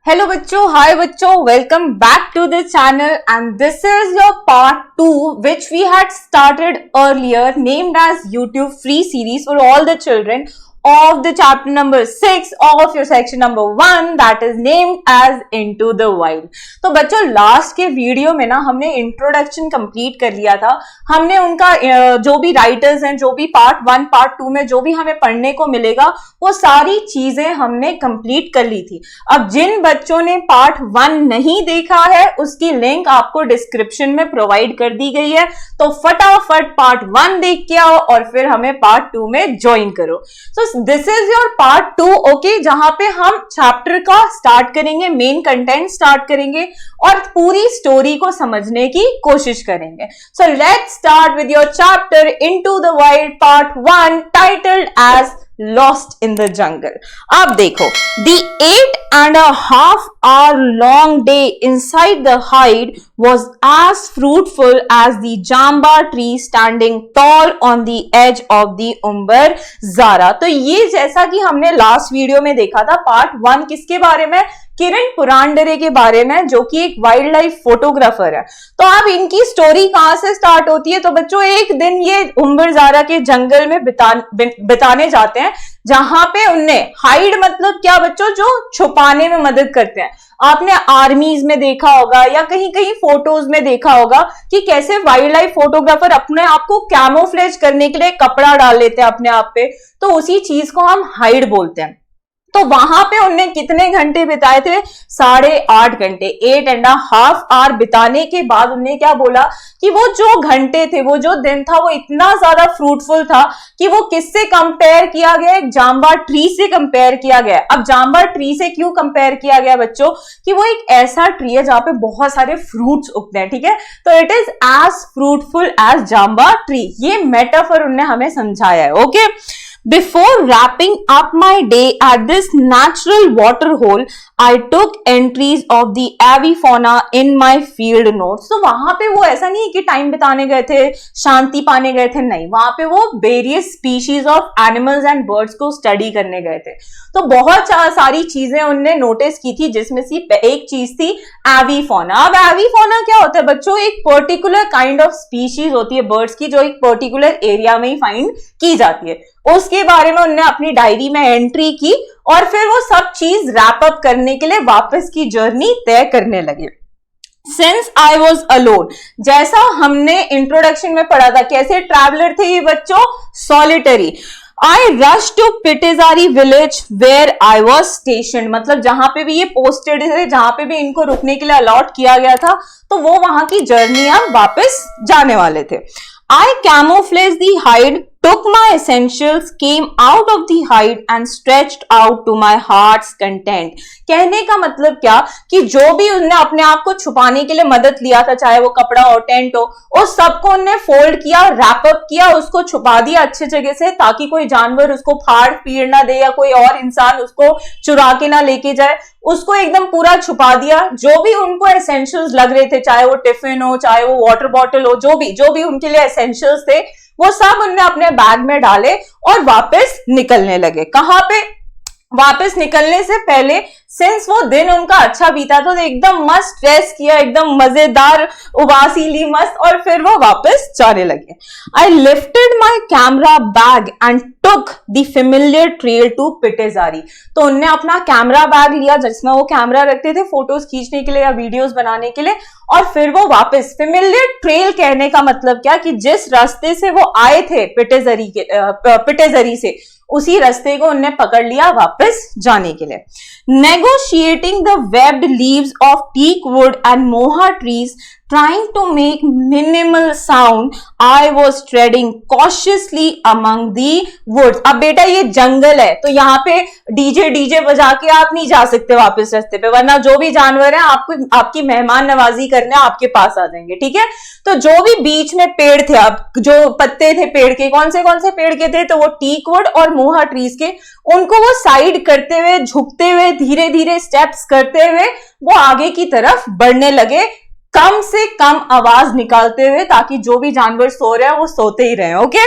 Hello बच्चों, hi बच्चों, welcome back to the channel and this is your part 2 which we had started earlier named as YouTube free series for all the children of the chapter number 6 of your section number 1 that is named as Into the Wild। तो बच्चों last के video में ना हमने introduction complete कर लिया था। हमने उनका जो भी राइटर्स हैं, जो भी पार्ट 1 पार्ट 2 में जो भी हमें पढ़ने को मिलेगा वो सारी चीजें हमने कंप्लीट कर ली थी। अब जिन बच्चों ने पार्ट 1 नहीं देखा है उसकी लिंक आपको डिस्क्रिप्शन में प्रोवाइड कर दी गई है, तो फटाफट पार्ट 1 देख के आओ और फिर हमें पार्ट 2 में ज्वाइन करो। So this is your part 2 okay, जहां पे हम चैप्टर का स्टार्ट करेंगे, मेन कंटेंट स्टार्ट करेंगे और पूरी स्टोरी को समझने की कोशिश करेंगे। So let's start with your chapter into the wild part 1 titled as Lost in the Jungle। अब देखो, the 8.5 hour long day inside the hide was as fruitful as the jamba tree standing tall on the edge of the Umber Zara। तो ये जैसा कि हमने last video में देखा था पार्ट 1 किसके बारे में, किरण पुरांडरे के बारे में, जो कि एक वाइल्ड लाइफ फोटोग्राफर है। तो अब इनकी स्टोरी कहां से स्टार्ट होती है, तो बच्चों एक दिन ये उम्बर ज़ारा के जंगल में बिताने जाते हैं, जहां पे उनने हाइड मतलब क्या बच्चों, जो छुपाने में मदद करते हैं। आपने आर्मीज में देखा होगा या कहीं कहीं फोटोज में देखा होगा कि कैसे वाइल्ड लाइफ फोटोग्राफर अपने आप को कैमोफ्लेज करने के लिए कपड़ा डाल लेते हैं अपने आप पे, तो उसी चीज को हम हाइड बोलते हैं। तो वहां पे उनने कितने घंटे बिताए थे, 8.5 घंटे, 8.5 आवर बिताने के बाद उन्होंने क्या बोला कि वो जो घंटे थे, वो जो दिन था, वो इतना ज्यादा फ्रूटफुल था कि वो किससे कंपेयर किया गया, एक जाम्बा ट्री से कंपेयर किया गया। अब जाम्बा ट्री से क्यों कंपेयर किया गया बच्चों, कि वो एक ऐसा ट्री है जहां पे बहुत सारे फ्रूट्स उगते हैं, ठीक है। तो it is as fruitful as जाम्बा ट्री, ये मेटाफर उन्होंने हमें समझाया है। Okay, Before wrapping up my day at this natural water hole, I took entries of the avifauna in my field notes। तो वहां पे वो ऐसा नहीं है कि टाइम बिताने गए थे, शांति पाने गए थे, नहीं, वहां पे वो various species of animals and birds को स्टडी करने गए थे। तो बहुत सारी चीजें उनने नोटिस की थी, जिसमें से एक चीज थी एविफोना। अब एविफोना क्या होता है बच्चों, एक पर्टिकुलर काइंड ऑफ स्पीशीज होती है बर्ड्स की, जो एक पर्टिकुलर एरिया में ही फाइंड की जाती है। उसके बारे में उन्होंने अपनी डायरी में एंट्री की और फिर वो सब चीज रैप अप करने के लिए वापस की जर्नी तय करने लगे। Since I was alone, जैसा हमने इंट्रोडक्शन में पढ़ा था, कैसे ट्रैवलर थे ये बच्चों, solitary. I rushed to Pitezari village where I was stationed, मतलब जहां पे भी ये पोस्टेड थे, जहां पे भी इनको रुकने के लिए अलॉट किया गया था, तो वो वहां की जर्नी अब वापस जाने वाले थे। I camouflaged the hide, took my essentials, came out of the hide and stretched out to my heart's content। कहने का मतलब क्या कि जो भी उनने अपने आप को छुपाने के लिए मदद लिया था, चाहे वो कपड़ा हो, टेंट हो, उस सबको उनने फोल्ड किया, रैप अप किया, उसको छुपा दिया अच्छे जगह से, ताकि कोई जानवर उसको फाड़ पीड़ ना दे या कोई और इंसान उसको चुरा के ना लेके जाए। उसको एकदम पूरा छुपा दिया। जो भी उनको एसेंशियल्स लग रहे थे, चाहे वो टिफिन हो, चाहे वो वाटर बॉटल हो, जो भी उनके लिए एसेंशियल्स थे, वो सब उनने अपने बैग में डाले और वापस निकलने लगे। कहां पे, वापस निकलने से पहले, सिंस वो दिन उनका अच्छा बीता तो एकदम मस्त ड्रेस किया, एकदम मजेदार उबासी ली मस्त, और फिर वो वापस जाने लगे। I lifted my camera bag and took the familiar trail to Pitezari. तो उनने अपना कैमरा बैग लिया, जिसमें वो कैमरा रखते थे फोटोज खींचने के लिए या वीडियोस बनाने के लिए, और फिर वो वापस, फेमिलियर ट्रेल कहने का मतलब क्या कि जिस रास्ते से वो आए थे पिटेजरी से, उसी रास्ते को उन्होंने पकड़ लिया वापस जाने के लिए। Negotiating the webbed leaves of teak wood and moha trees, trying to make minimal sound, I was treading cautiously among the woods। अब बेटा ये जंगल है, तो यहाँ पे डीजे बजा के आप नहीं जा सकते वापस रास्ते पे, वरना जो भी जानवर है आपकी मेहमान नवाजी करने आपके पास आ जाएंगे, ठीक है। तो जो भी बीच में पेड़ थे, अब जो पत्ते थे पेड़ के, कौन से पेड़ के थे, तो वो टीक वुड और मोहा ट्रीज के, उनको वो साइड करते हुए, झुकते हुए, धीरे धीरे स्टेप्स करते हुए वो आगे की तरफ बढ़ने लगे, कम से कम आवाज निकालते हुए, ताकि जो भी जानवर सो रहे हैं वो सोते ही रहे। Okay,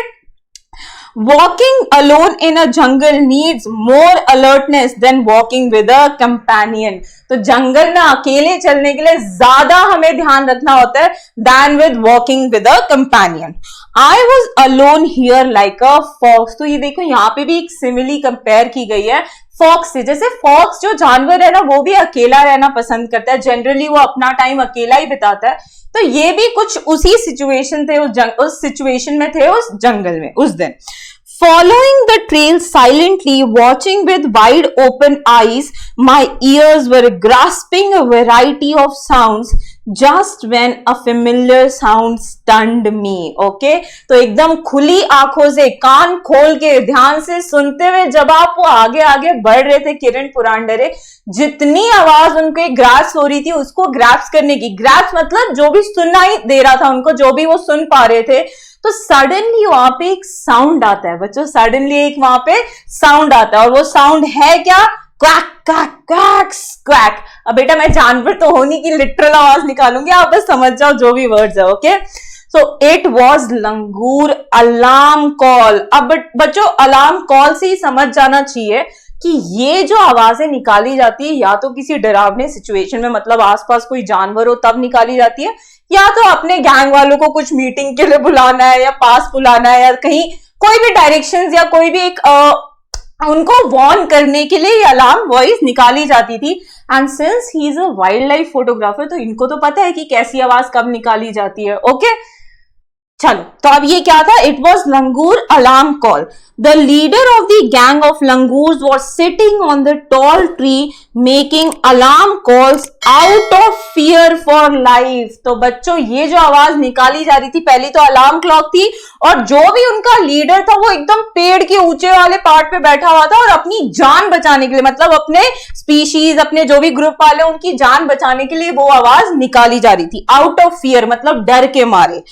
Walking alone in a jungle needs more alertness than walking with a companion. तो जंगल में अकेले चलने के लिए ज्यादा हमें ध्यान रखना होता है than with walking with a companion. I was alone here like a fox. तो ये देखो यहाँ पे भी एक सिमिली कंपेयर की गई है फॉक्स से. जैसे फॉक्स जो जानवर है ना वो भी अकेला रहना पसंद करता है, जनरली वो अपना टाइम अकेला ही बिताता है. तो ये भी कुछ उसी सिचुएशन थे, उस सिचुएशन में थे उस जंगल में उस दिन. Following the trail silently, watching with wide open eyes, my ears were grasping a variety of sounds just when a familiar sound stunned me. Okay? तो एकदम खुली आंखों से, कान खोल के ध्यान से सुनते हुए जब आप वो आगे आगे बढ़ रहे थे किरण पुरांडरे, जितनी आवाज उनको ग्रास्प हो रही थी उसको ग्रास्प करने की, ग्रास्प मतलब जो भी सुनाई दे रहा था उनको, जो भी वो सुन पा रहे थे, तो सडनली वहां पे एक साउंड आता है बच्चों, सडनली एक वहां पे साउंड आता है और वो साउंड है क्या? Quack quack quack quack. अब बेटा मैं जानवर तो होने की लिटरल आवाज निकालूंगी, आप बस समझ जाओ जो भी वर्ड्स है. Okay, so it was langur alarm call. अब बच्चों अलार्म कॉल से ही समझ जाना चाहिए कि ये जो आवाजें निकाली जाती है या तो किसी डरावने सिचुएशन में, मतलब आसपास कोई जानवर हो तब निकाली जाती है, या तो अपने गैंग वालों को कुछ मीटिंग के लिए बुलाना है या पास बुलाना है या कहीं कोई भी डायरेक्शंस या कोई भी एक उनको वार्न करने के लिए अलार्म वॉइस निकाली जाती थी. And since he is a wild life photographer तो इनको तो पता है कि कैसी आवाज कब निकाली जाती है. ओके चलो, तो अब ये क्या था? It was langur alarm call. The leader of the gang of langurs was sitting on the tall tree making alarm calls out of fear for life. तो बच्चों ये जो आवाज निकाली जा रही थी पहली तो अलार्म क्लॉक थी, और जो भी उनका लीडर था वो एकदम पेड़ के ऊंचे वाले पार्ट पे बैठा हुआ था और अपनी जान बचाने के लिए, मतलब अपने स्पीशीज, अपने जो भी ग्रुप वाले उनकी जान बचाने के लिए वो आवाज निकाली जा रही थी. आउट ऑफ फियर मतलब डर के मारे.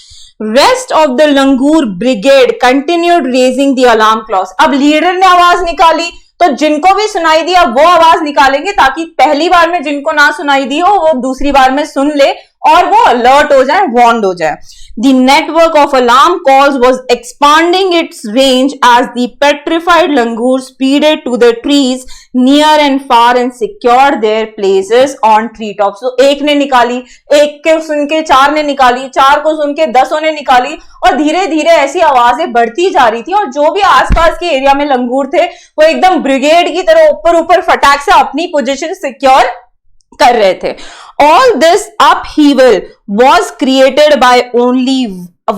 Rest of the Langur brigade continued raising the alarm clocks. अब लीडर ने आवाज निकाली तो जिनको भी सुनाई दी अब वो आवाज निकालेंगे ताकि पहली बार में जिनको ना सुनाई दी हो वो दूसरी बार में सुन ले और वो अलर्ट हो जाए, वार्न्ड हो जाए. The network of alarm calls was expanding its range as the petrified langur speeded to the trees near and far and secured their places on treetops. So एक ने निकाली, एक के सुन के चार ने निकाली, चार को सुन के 10 ने निकाली, और धीरे धीरे ऐसी आवाजें बढ़ती जा रही थी. और जो भी आसपास के एरिया में लंगूर थे वो एकदम ब्रिगेड की तरह ऊपर ऊपर फटाक से अपनी पोजीशन सिक्योर कर रहे थे. All this upheaval was created by only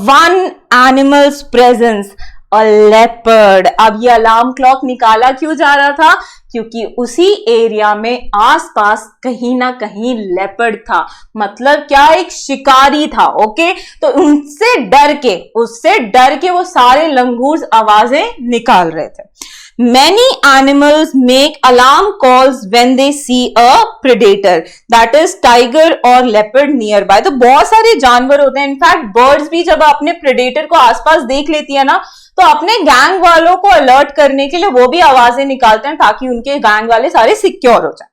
one animal's presence, a leopard. अब ये अलार्म क्लॉक निकाला क्यों जा रहा था? क्योंकि उसी एरिया में आसपास कहीं ना कहीं लेपर्ड था, मतलब क्या? एक शिकारी था. ओके, तो उससे डर के वो सारे लंगूर्स आवाजें निकाल रहे थे. Many animals make alarm calls when they see a predator, that is tiger or leopard nearby. तो बहुत सारे जानवर होते हैं, इनफैक्ट बर्ड्स भी जब अपने प्रेडेटर को आसपास देख लेती है ना तो अपने गैंग वालों को अलर्ट करने के लिए वो भी आवाजें निकालते हैं ताकि उनके गैंग वाले सारे सिक्योर हो जाए.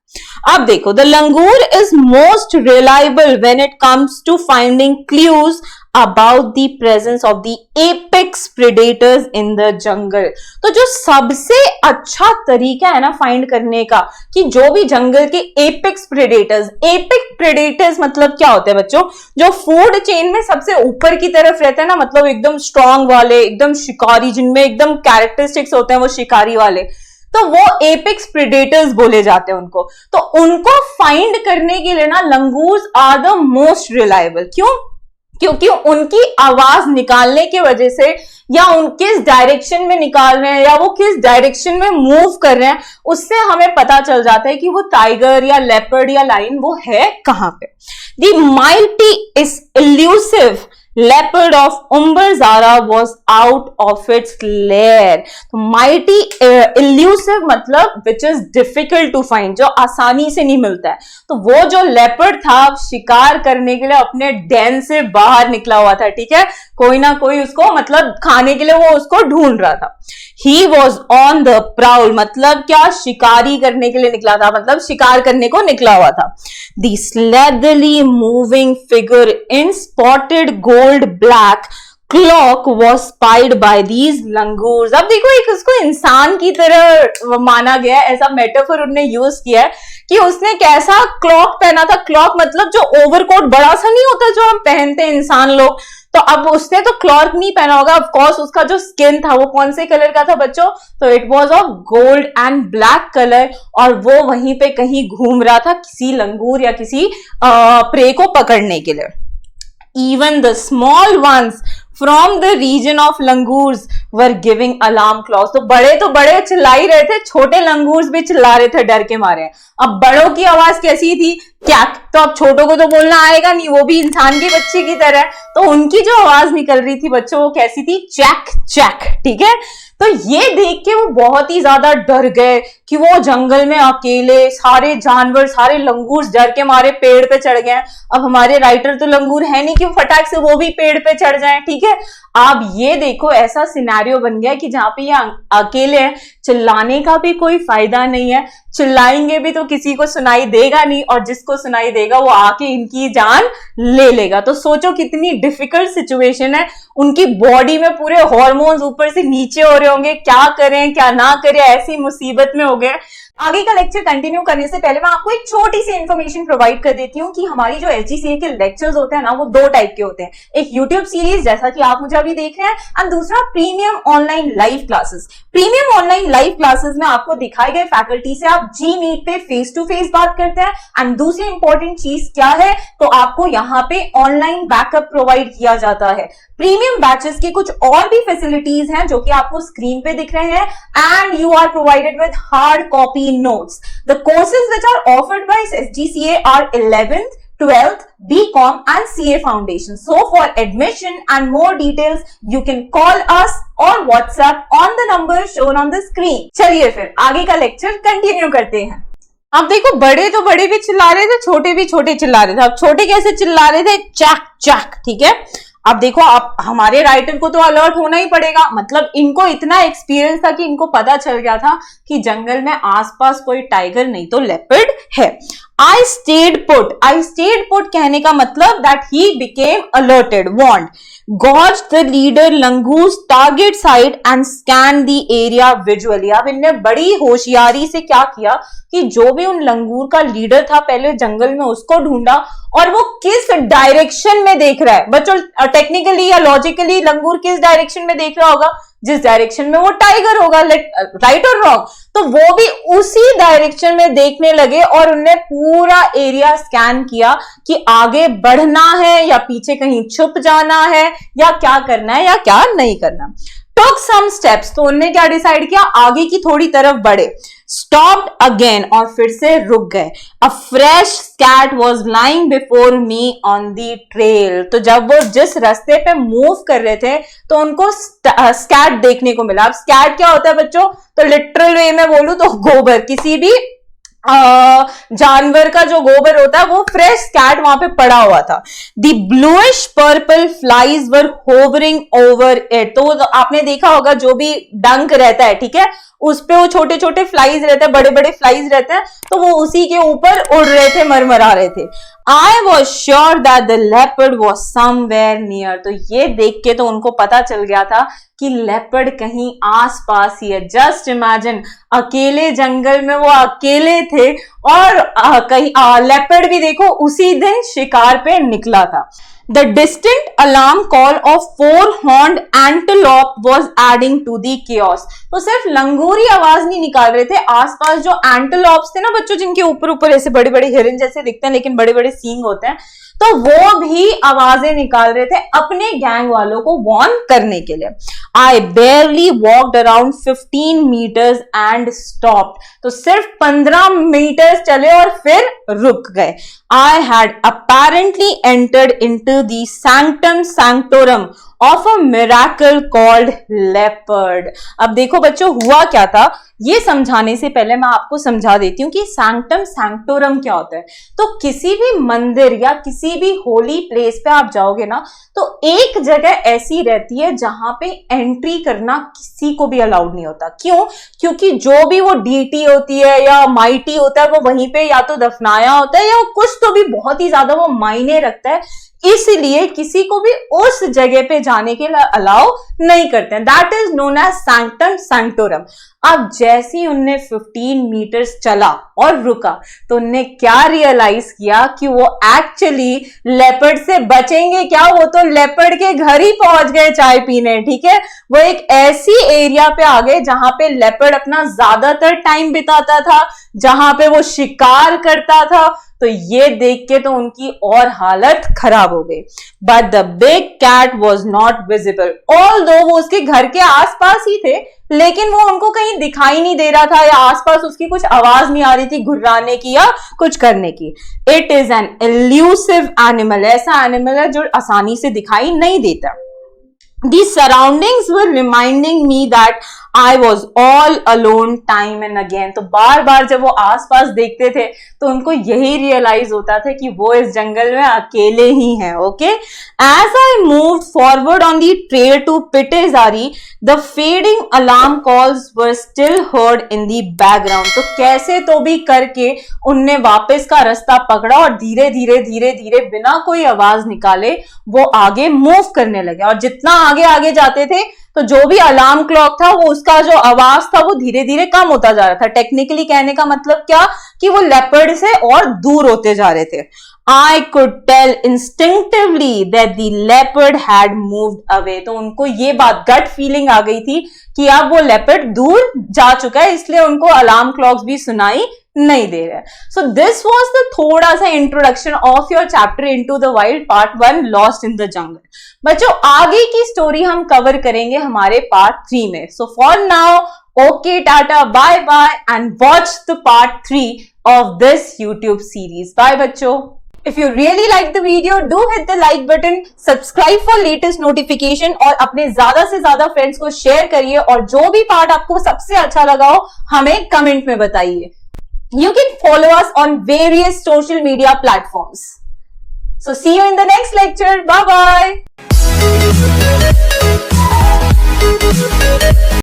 अब देखो, the langur is most reliable when it comes to finding clues about the presence of the apex predators in the jungle. तो जो सबसे अच्छा तरीका है ना फाइंड करने का कि जो भी जंगल के एपेक्स प्रेडेटर्स मतलब क्या होते हैं बच्चों? जो फूड चेन में सबसे ऊपर की तरफ रहते हैं ना, मतलब एकदम स्ट्रांग वाले, एकदम शिकारी, जिनमें एकदम कैरेक्टरिस्टिक्स होते हैं वो शिकारी वाले, तो वो एपेक्स प्रेडेटर्स बोले जाते हैं उनको. तो उनको फाइंड करने के लिए ना langurs are the most reliable. क्यों? क्योंकि उनकी आवाज निकालने की वजह से, या उन किस डायरेक्शन में निकाल रहे हैं या वो किस डायरेक्शन में मूव कर रहे हैं, उससे हमें पता चल जाता है कि वो टाइगर या लेपर्ड या लायन वो है कहां पे. The mighty is elusive leopard of Umbarzara was out of its lair. तो mighty elusive मतलब which is difficult to find, जो आसानी से नहीं मिलता है. तो वो जो leopard था शिकार करने के लिए अपने den से बाहर निकला हुआ था. ठीक है, कोई ना कोई उसको मतलब खाने के लिए वो उसको ढूंढ रहा था. He was on the prowl मतलब क्या? शिकारी करने के लिए निकला था, मतलब शिकार करने को निकला हुआ था. The sleathily moving figure in spotted gold black cloak was spied by these langurs. अब देखो एक उसको इंसान की तरह माना गया, ऐसा मेटाफर उन्होंने यूज किया है कि उसने कैसा क्लॉक पहना था। क्लॉक मतलब जो ओवरकोट बड़ा सा नहीं होता जो हम पहनते हैं इंसान लोग, तो अब उसने तो क्लॉक नहीं पहना होगा। ऑफ कोर्स उसका जो स्किन था वो कौन से कलर का था बच्चों, तो it was of gold and black colour, और वो वहीं पे कहीं घूम रहा था किसी लंगूर या किसी प्रे को पकड़ने के लिए। Even the small ones from the region of langurs were giving alarm claws। तो बड़े चिल्ला ही रहे थे, छोटे लंगूर्स भी चिल्ला रहे थे डर के मारे। अब बड़ों की आवाज कैसी थी, क्या, तो अब छोटों को तो बोलना आएगा नहीं, वो भी इंसान के बच्चे की तरह, तो उनकी जो आवाज निकल रही थी बच्चों वो कैसी थी, चैक चैक, ठीक है। तो ये देख के वो बहुत ही ज्यादा डर गए कि वो जंगल में अकेले, सारे जानवर सारे लंगूर डर के मारे पेड़ पे चढ़ गए। अब हमारे राइटर तो लंगूर है नहीं कि फटाक से वो भी पेड़ पे चढ़ जाए, ठीक है। आप ये देखो ऐसा सिनेरियो बन गया कि जहां पे ये अकेले हैं, चिल्लाने का भी कोई फायदा नहीं है, चिल्लाएंगे भी तो किसी को सुनाई देगा नहीं, और जिसको सुनाई देगा वो आके इनकी जान ले लेगा। तो सोचो कितनी डिफिकल्ट सिचुएशन है, उनकी बॉडी में पूरे हार्मोन्स ऊपर से नीचे हो रहे होंगे, क्या करें क्या ना करें, ऐसी मुसीबत में हो गए। आगे का लेक्चर कंटिन्यू करने से पहले मैं आपको एक छोटी सी इंफॉर्मेशन प्रोवाइड कर देती हूँ कि हमारी जो एसजीसीए के लेक्चर्स होते हैं ना वो दो टाइप के होते हैं, एक यूट्यूब सीरीज जैसा कि आप मुझे अभी देख रहे हैं, एंड दूसरा premium online live classes. Premium online live classes में आपको दिखाए गए फैकल्टी से आप जी मीट पे फेस टू फेस बात करते हैं, एंड दूसरी इंपॉर्टेंट चीज क्या है, तो आपको यहाँ पे ऑनलाइन बैकअप प्रोवाइड किया जाता है। प्रीमियम बैचेस की कुछ और भी फैसिलिटीज हैं जो कि आपको स्क्रीन पे दिख रहे हैं, and you are provided with hard copy notes. The courses which are offered by SGCA are 11th, 12th, BCom and CA Foundation. So for admission and more details, you can call us or WhatsApp on the number shown on the screen. चलिए फिर आगे का lecture continue करते हैं। अब देखो बड़े तो बड़े भी चिल्ला रहे थे, छोटे भी छोटे चिल्ला रहे थे। अब छोटे कैसे चिल्ला रहे थे, चैक चैक, ठीक है। अब देखो अब हमारे राइटर को तो अलर्ट होना ही पड़ेगा, मतलब इनको इतना एक्सपीरियंस था कि इनको पता चल गया था कि जंगल में आसपास कोई टाइगर नहीं तो लेपर्ड है। I stayed put कहने का मतलब that he became alerted, warned, gauged the leader langoor's target site and scanned the area visually। अब इनने बड़ी होशियारी से क्या किया कि जो भी उन लंगूर का लीडर था पहले जंगल में उसको ढूंढा, और वो किस डायरेक्शन में देख रहा है बच्चों, टेक्निकली या लॉजिकली लंगूर किस डायरेक्शन में देख रहा होगा, जिस डायरेक्शन में वो टाइगर होगा, राइट और रॉन्ग, तो वो भी उसी डायरेक्शन में देखने लगे, और उनने पूरा एरिया स्कैन किया कि आगे बढ़ना है या पीछे कहीं छुप जाना है या क्या करना है या क्या नहीं करना। took some steps, तो उन्होंने क्या डिसाइड किया, आगे की थोड़ी तरफ बढ़े। stopped again, और फिर से रुक गए। a fresh scat was lying before me on the trail, तो जब वो जिस रास्ते पे मूव कर रहे थे तो उनको स्कैट देखने को मिला। अब स्कैट क्या होता है बच्चों, तो लिटरल वे में बोलूं तो गोबर, किसी भी जानवर का जो गोबर होता है वो फ्रेश स्कैट वहां पे पड़ा हुआ था। The bluish purple flies were hovering over it, तो आपने देखा होगा जो भी डंक रहता है, ठीक है, उस पे वो छोटे छोटे फ्लाइज रहते हैं, बड़े बड़े फ्लाइज रहते हैं, तो वो उसी के ऊपर उड़ रहे थे, मरमरा रहे थे। I was sure that the leopard was somewhere near, तो ये देख के तो उनको पता चल गया था कि लेपर्ड कहीं आस पास ही है। जस्ट इमेजिन, अकेले जंगल में वो अकेले थे, और कहीं लेपर्ड भी देखो उसी दिन शिकार पे निकला था। The distant alarm call of four-horned antelope was adding to the chaos, तो सिर्फ लंगूर ही आवाज नहीं निकाल रहे थे, आसपास जो एंटेलोप्स थे ना बच्चों, जिनके ऊपर ऊपर ऐसे बड़े बड़े हिरन जैसे दिखते हैं लेकिन बड़े बड़े सींग होते हैं, तो वो भी आवाजें निकाल रहे थे अपने गैंग वालों को वार्न करने के लिए। I barely walked around 15 meters and stopped, तो सिर्फ 15 मीटर चले और फिर रुक गए। I had apparently entered into the sanctum sanctorum of a miracle called leopard। अब देखो बच्चों हुआ क्या था, ये समझाने से पहले मैं आपको समझा देती हूँ कि सैंक्टम सैंक्टोरम क्या होता है। तो किसी भी मंदिर या किसी भी होली प्लेस पे आप जाओगे ना, तो एक जगह ऐसी रहती है जहां पे एंट्री करना किसी को भी अलाउड नहीं होता। क्यों? क्योंकि जो भी वो डीटी होती है या माइटी होता है वो वहीं पे या तो दफनाया होता है या कुछ तो भी बहुत ही ज्यादा वो मायने रखता है। इसलिए किसी को भी उस जगह पे जाने के लिए अलाउ नहीं करते हैं। That is known as sanctum sanctorum. अब जैसे ही उनने 15 मीटर्स चला और रुका तो उनने क्या रियलाइज किया कि वो एक्चुअली लेपर्ड से बचेंगे क्या, वो तो लेपर्ड के घर ही पहुंच गए चाय पीने। ठीक है, वो एक ऐसी एरिया पे आ गए जहां पे लेपर्ड अपना ज्यादातर टाइम बिताता था, जहां पे वो शिकार करता था। तो ये देख के तो उनकी और हालत खराब हो गई। But the big cat was not visible, although वो उसके घर के आसपास ही थे, लेकिन वो उनको कहीं दिखाई नहीं दे रहा था या आसपास उसकी कुछ आवाज नहीं आ रही थी घुर्राने की या कुछ करने की। It is an elusive animal, ऐसा एनिमल है जो आसानी से दिखाई नहीं देता। The surroundings were reminding me that I was all alone time and again. तो बार बार जब वो आसपास देखते थे तो उनको यही रियलाइज होता था कि वो इस जंगल में अकेले ही हैं। Okay, as I moved forward on the trail to Pitezari, the fading alarm calls were still heard in the background. तो कैसे तो भी करके उनने वापस का रास्ता पकड़ा और धीरे धीरे धीरे धीरे बिना कोई आवाज निकाले वो आगे मूव करने लगे। और जितना आगे आगे जाते थे तो जो भी अलार्म क्लॉक था वो उसका जो आवाज था वो धीरे धीरे कम होता जा रहा था। टेक्निकली कहने का मतलब क्या कि वो लेपर्ड से और दूर होते जा रहे थे। I could tell instinctively that the leopard had moved away. तो उनको ये बात गट फीलिंग आ गई थी कि अब वो लेपर्ड दूर जा चुका है, इसलिए उनको अलार्म क्लॉक्स भी सुनाई नहीं दे रहे। सो दिस वॉज द थोड़ा सा introduction of your chapter into the wild part 1 lost in the jungle. बच्चों आगे की स्टोरी हम कवर करेंगे हमारे पार्ट 3 में। सो फॉर नाउ ओके टाटा bye bye and watch the part 3 of this YouTube series. Bye बच्चों. If you really like the video, do hit the like button, subscribe for latest notification और अपने ज्यादा से ज्यादा friends को share करिए और जो भी पार्ट आपको सबसे अच्छा लगा हो हमें कमेंट में बताइए। You can follow us on various social media platforms. So see you in the next lecture. Bye bye.